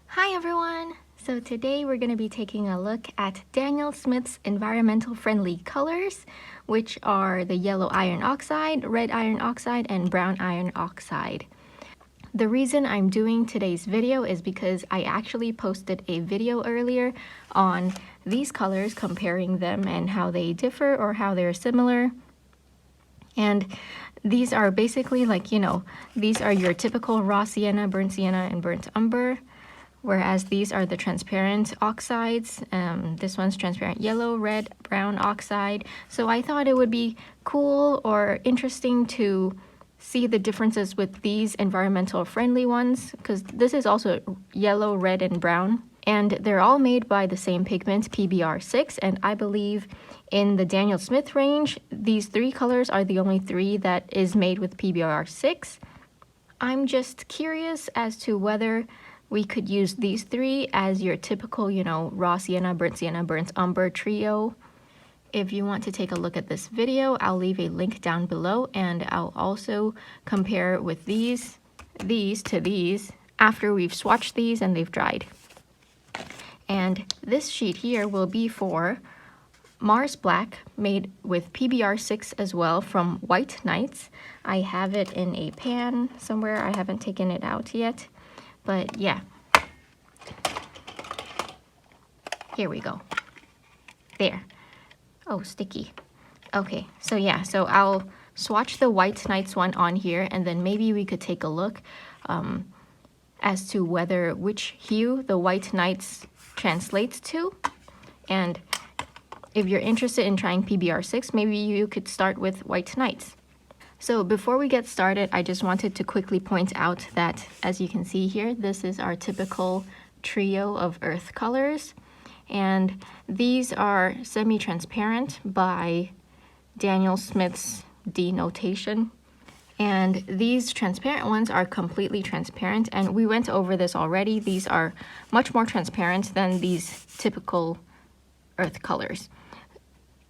Hi everyone! So today we're going to be taking a look at Daniel Smith's environmental friendly colors, which are the yellow iron oxide, red iron oxide, and brown iron oxide. The reason I'm doing today's video is because I actually posted a video earlier on these colors, comparing them and how they differ or how they're similar. And these are basically like, these are your typical raw sienna, and burnt umber. Whereas these are the transparent oxides. This one's transparent yellow, red, brown oxide. So I thought it would be cool or interesting to see the differences with these environmental friendly ones, because this is also yellow, red, and brown. And they're all made by the same pigment, PBr6, and I believe in the Daniel Smith range, these three colors are the only three that is made with PBr6. I'm just curious as to whether we could use these three as your typical, raw sienna, burnt umber trio. If you want to take a look at this video, I'll leave a link down below, and I'll also compare with these to these after we've swatched these and they've dried. And this sheet here will be for Mars Black, made with PBr6 as well, from White Nights. I have it in a pan somewhere. I haven't taken it out yet. But yeah, here we go. There. Oh, sticky. Okay, so yeah, so I'll swatch the White Nights one on here, and then maybe we could take a look as to which hue the White Nights translates to. And if you're interested in trying PBr6, maybe you could start with White Nights. So before we get started, I just wanted to quickly point out that, as you can see here, this is our typical trio of earth colors. And these are semi-transparent by Daniel Smith's denotation. And these transparent ones are completely transparent. And we went over this already. These are much more transparent than these typical earth colors.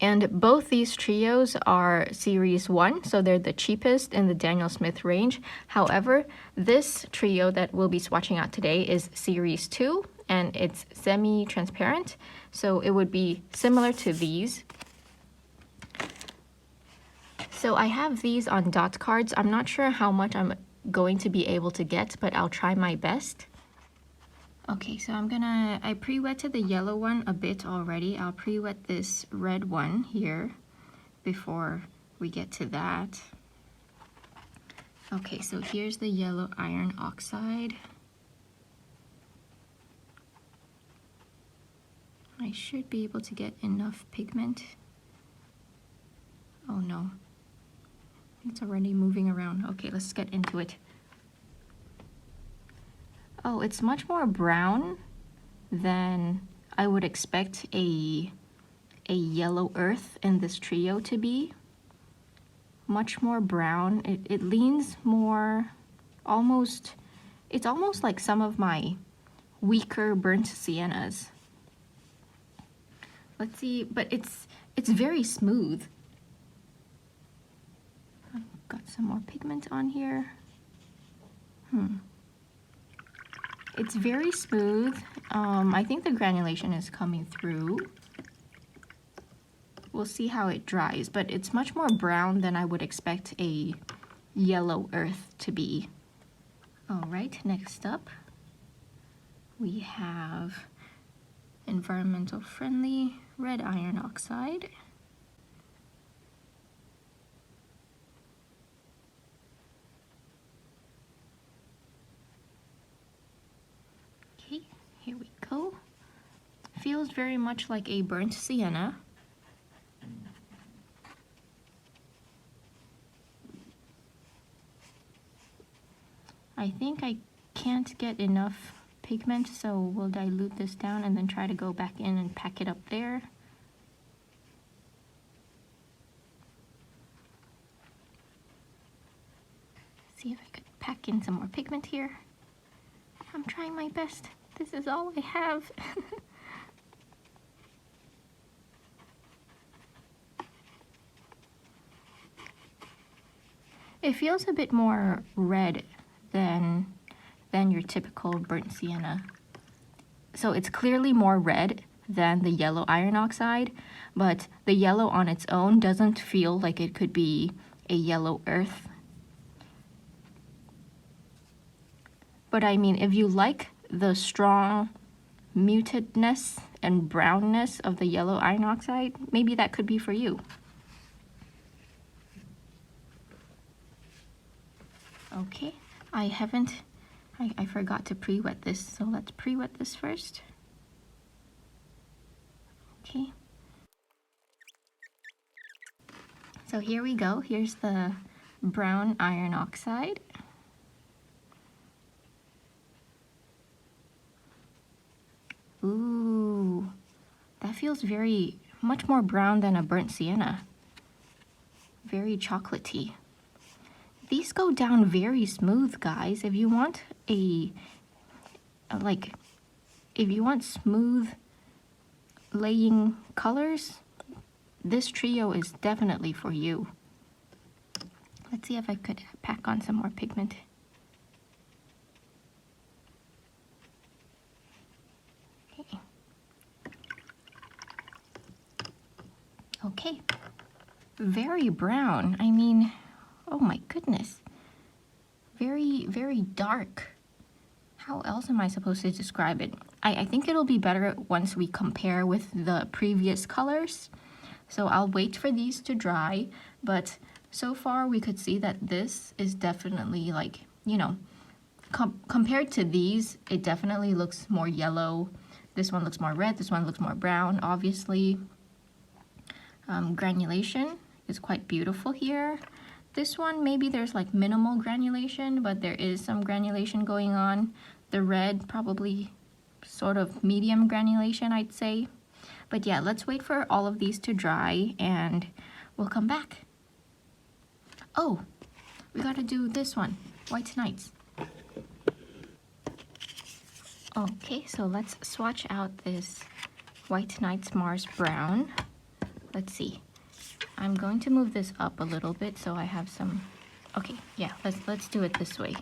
And both these trios are Series 1, so they're the cheapest in the Daniel Smith range. However, this trio that we'll be swatching out today is Series 2, and it's semi-transparent, so it would be similar to these. So I have these on dot cards. I'm not sure how much I'm going to be able to get, but I'll try my best. Okay, so I pre-wetted the yellow one a bit already. I'll pre-wet this red one here before we get to that. Okay, so here's the yellow iron oxide. I should be able to get enough pigment. Oh no, it's already moving around. Okay, let's get into it. Oh, it's much more brown than I would expect a yellow earth in this trio to be. Much more brown. It leans more, it's almost like some of my weaker burnt siennas. Let's see, but it's very smooth. I've got some more pigment on here. It's very smooth. I think the granulation is coming through. We'll see how it dries, but it's much more brown than I would expect a yellow earth to be. All right, next up, we have environmental friendly red iron oxide. Okay, here we go. Feels very much like a burnt sienna. I think I can't get enough pigment, so we'll dilute this down and then try to go back in and pack it up there. See if I could pack in some more pigment here. I'm trying my best. This is all I have. It feels a bit more red than your typical burnt sienna. So it's clearly more red than the yellow iron oxide, but the yellow on its own doesn't feel like it could be a yellow earth. But I mean, if you like the strong mutedness and brownness of the yellow iron oxide, maybe that could be for you. Okay, I forgot to pre-wet this, so let's pre-wet this first. Okay. So here we go. Here's the brown iron oxide. Ooh, that feels much more brown than a burnt sienna. Very chocolatey. These go down very smooth, guys. If you want if you want smooth laying colors, this trio is definitely for you. Let's see if I could pack on some more pigment. Okay. Okay. Very brown. I mean, oh my goodness. Very, very dark. How else am I supposed to describe it? I think it'll be better once we compare with the previous colors. So I'll wait for these to dry, but so far we could see that this is definitely like, you know, compared to these, it definitely looks more yellow. This one looks more red, this one looks more brown, obviously. Granulation is quite beautiful here. This one, maybe there's like minimal granulation, but there is some granulation going on. The red, probably sort of medium granulation, I'd say. But yeah, let's wait for all of these to dry and we'll come back. Oh, we gotta do this one, White Nights. Okay, so let's swatch out this White Nights Mars Brown. Let's see. I'm going to move this up a little bit so I have some. Okay, yeah, let's do it this way.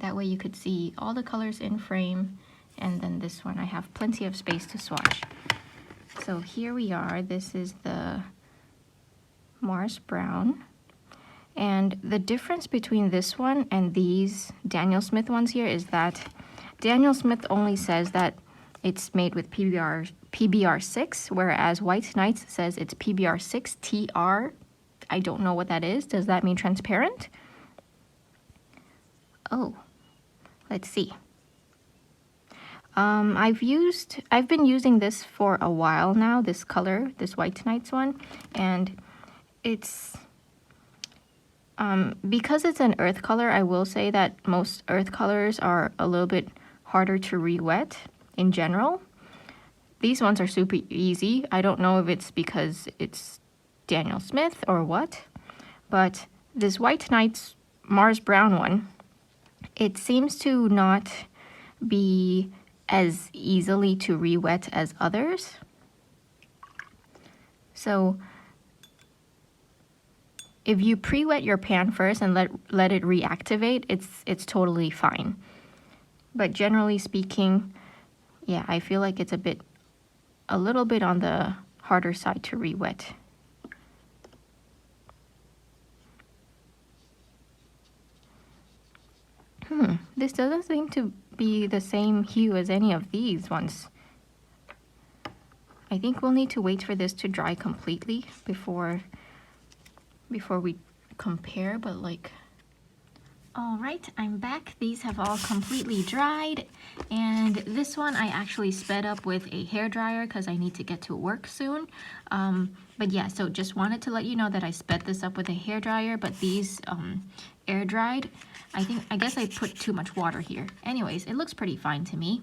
That way you could see all the colors in frame, and then this one I have plenty of space to swatch. So here we are. This is the Mars Brown. And the difference between this one and these Daniel Smith ones here is that Daniel Smith only says that it's made with PBr6, whereas White Nights says it's PBr6 TR. I don't know what that is. Does that mean transparent? Oh, let's see. I've been using this for a while now, this color, this White Nights one, and it's because it's an earth color, I will say that most earth colors are a little bit harder to re-wet in general. These ones are super easy. I don't know if it's because it's Daniel Smith or what, but this White Nights Mars Brown one, it seems to not be as easily to re-wet as others. So if you pre-wet your pan first and let it reactivate, it's totally fine. But generally speaking, yeah, I feel like it's a little bit on the harder side to re-wet. This doesn't seem to be the same hue as any of these ones. I think we'll need to wait for this to dry completely before we compare, but like... Alright, I'm back. These have all completely dried, and this one I actually sped up with a hairdryer because I need to get to work soon. But yeah, so just wanted to let you know that I sped this up with a hairdryer, but these air dried. I guess I put too much water here. Anyways, it looks pretty fine to me.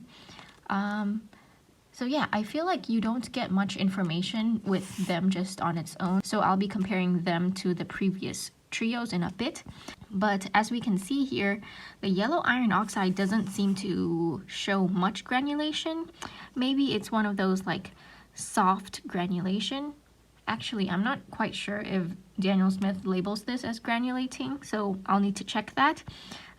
So yeah, I feel like you don't get much information with them just on its own. So I'll be comparing them to the previous trios in a bit. But as we can see here, the yellow iron oxide doesn't seem to show much granulation. Maybe it's one of those like soft granulation. Actually, I'm not quite sure if Daniel Smith labels this as granulating, so I'll need to check that.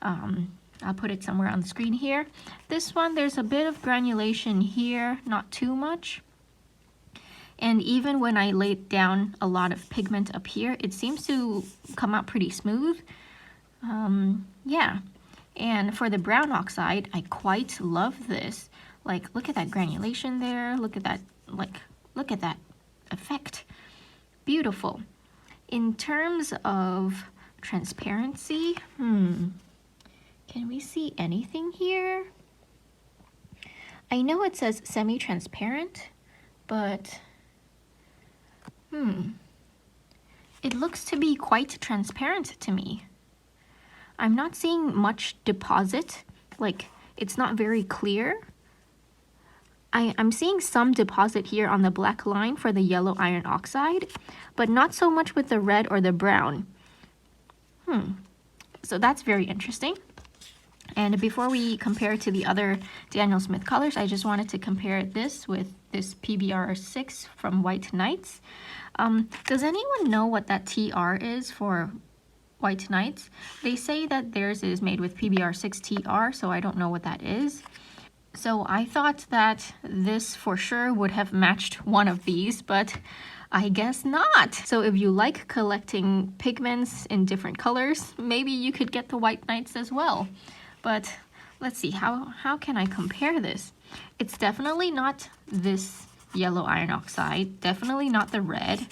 I'll I'll put it somewhere on the screen here. This one, there's a bit of granulation here, not too much. And even when I laid down a lot of pigment up here, it seems to come out pretty smooth. Yeah. And for the brown oxide, I quite love this. Like, look at that granulation there. Look at that, like, look at that effect. Beautiful. In terms of transparency, can we see anything here? I know it says semi-transparent, but it looks to be quite transparent to me. I'm not seeing much deposit, like it's not very clear. I'm seeing some deposit here on the black line for the yellow iron oxide, but not so much with the red or the brown. So that's very interesting. And before we compare to the other Daniel Smith colors, I just wanted to compare this with this PBr6 from White Nights. Does anyone know what that TR is for White Nights? They say that theirs is made with PBr6 TR, so I don't know what that is. So I thought that this for sure would have matched one of these, but I guess not. So if you like collecting pigments in different colors, maybe you could get the White Nights as well. But let's see, how can I compare this? It's definitely not this yellow iron oxide, definitely not the red,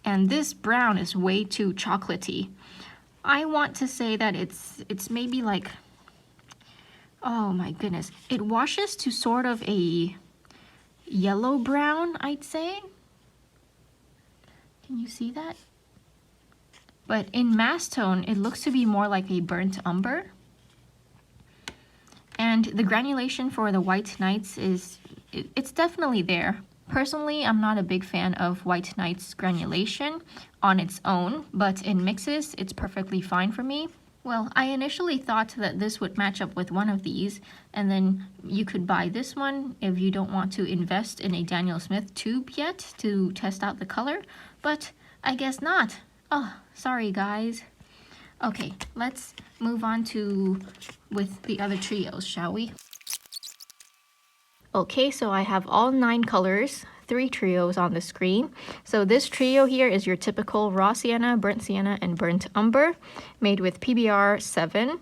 and this brown is way too chocolatey. I want to say that it's maybe like, oh my goodness, it washes to sort of a yellow brown, I'd say. Can you see that? But in mass tone, it looks to be more like a burnt umber. And the granulation for the White Nights it's definitely there. Personally, I'm not a big fan of White Nights granulation on its own, but in mixes, it's perfectly fine for me. Well, I initially thought that this would match up with one of these, and then you could buy this one if you don't want to invest in a Daniel Smith tube yet to test out the color, but I guess not. Oh, sorry guys. Okay, let's move on with the other trios, shall we? Okay, so I have all 9 colors, 3 trios on the screen. So this trio here is your typical raw sienna, and burnt umber, made with PBr6.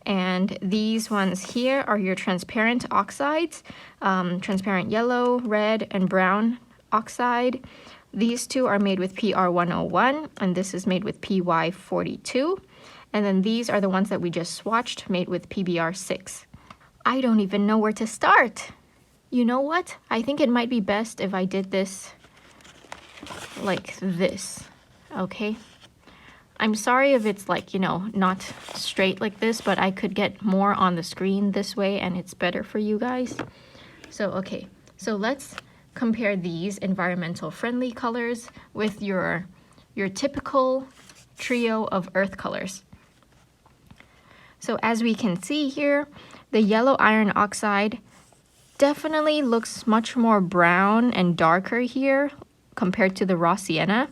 And these ones here are your transparent oxides, transparent yellow, red, and brown oxide. These two are made with PR101, and this is made with PY42. And then these are the ones that we just swatched, made with PBr6. I don't even know where to start. You know what? I think it might be best if I did this like this, okay? I'm sorry if it's like, you know, not straight like this, but I could get more on the screen this way and it's better for you guys. So, okay, so let's compare these environmental friendly colors with your typical trio of earth colors. So as we can see here, the yellow iron oxide definitely looks much more brown and darker here compared to the raw sienna.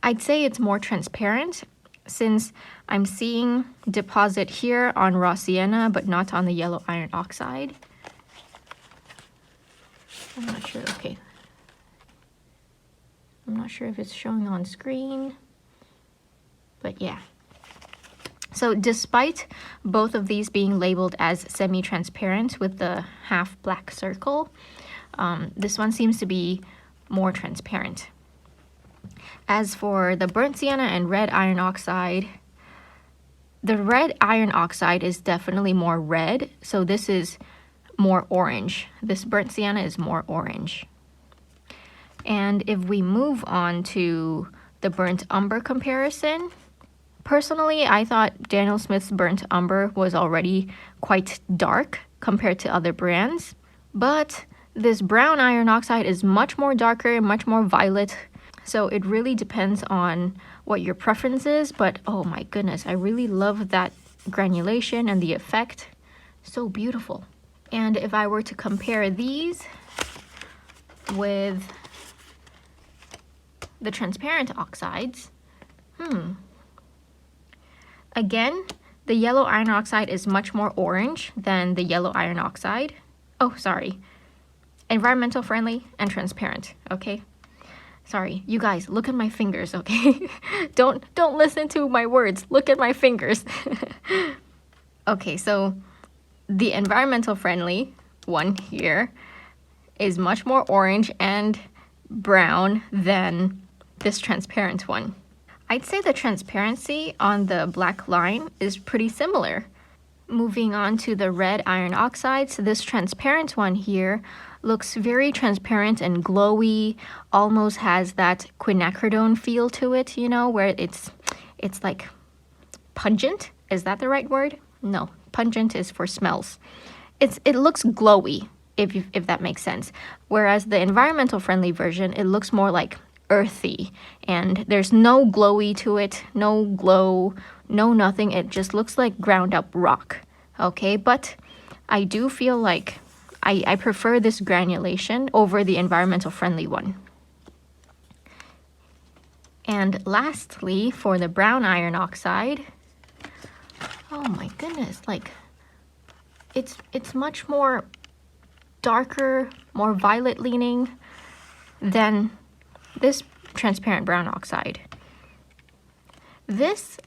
I'd say it's more transparent since I'm seeing deposit here on raw sienna but not on the yellow iron oxide. I'm not sure, okay. I'm not sure if it's showing on screen, but yeah. So despite both of these being labeled as semi-transparent with the half black circle, this one seems to be more transparent. As for the burnt sienna and red iron oxide, the red iron oxide is definitely more red, so this is more orange. This burnt sienna is more orange. And if we move on to the burnt umber comparison, personally, I thought Daniel Smith's burnt umber was already quite dark compared to other brands, but this brown iron oxide is much more darker, much more violet, so it really depends on what your preference is, but oh my goodness, I really love that granulation and the effect. So beautiful. And if I were to compare these with the transparent oxides, again, The yellow iron oxide is much more orange than the yellow iron oxide. Oh, sorry. Environmental friendly and transparent, okay? Sorry, you guys, look at my fingers, okay? Don't listen to my words. Look at my fingers. Okay, so the environmental friendly one here is much more orange and brown than this transparent one. I'd say the transparency on the black line is pretty similar. Moving on to the red iron oxides, this transparent one here looks very transparent and glowy, almost has that quinacridone feel to it, you know, where it's like pungent. Is that the right word? No, pungent is for smells. It looks glowy, if that makes sense. Whereas the environmental friendly version, it looks more like earthy, and there's no glowy to it, no glow, no nothing. It just looks like ground up rock. Okay, but I do feel like I prefer this granulation over the environmental friendly one. And lastly, for the brown iron oxide, oh my goodness, like it's much more darker, more violet leaning than this transparent brown oxide. This,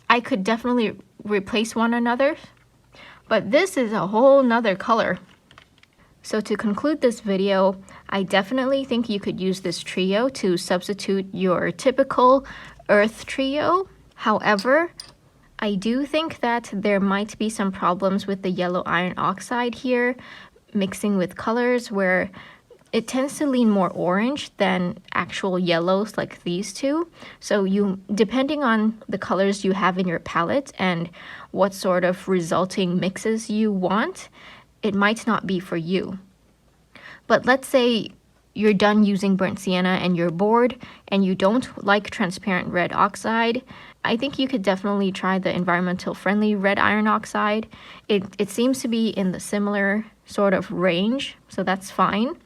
I could definitely replace one another, but this is a whole nother color. So to conclude this video, I definitely think you could use this trio to substitute your typical earth trio. However, I do think that there might be some problems with the yellow iron oxide here, mixing with colors where it tends to lean more orange than actual yellows like these two. So depending on the colors you have in your palette and what sort of resulting mixes you want, it might not be for you. But let's say you're done using burnt sienna and you're bored and you don't like transparent red oxide, I think you could definitely try the environmental friendly red iron oxide. It seems to be in the similar sort of range, so that's fine.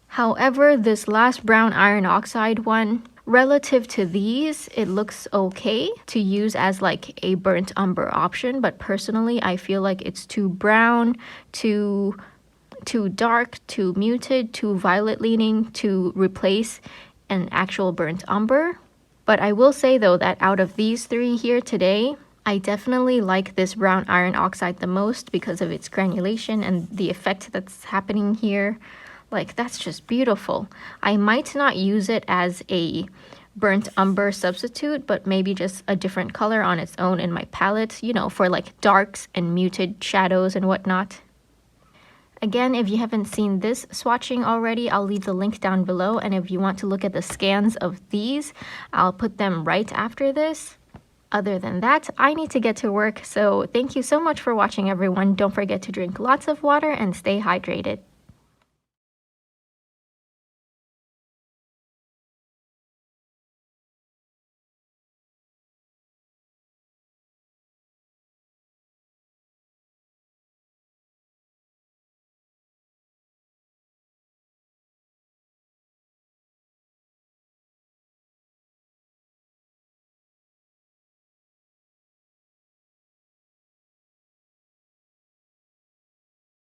However, this last brown iron oxide one, relative to these, it looks okay to use as like a burnt umber option, but personally I feel like it's too brown, too dark, too muted, too violet leaning to replace an actual burnt umber. But I will say though that out of these three here today, I definitely like this brown iron oxide the most because of its granulation and the effect that's happening here. Like, that's just beautiful. I might not use it as a burnt umber substitute, but maybe just a different color on its own in my palette, you know, for like darks and muted shadows and whatnot. Again, if you haven't seen this swatching already, I'll leave the link down below, and if you want to look at the scans of these, I'll put them right after this. Other than that, I need to get to work, so thank you so much for watching, everyone. Don't forget to drink lots of water and stay hydrated.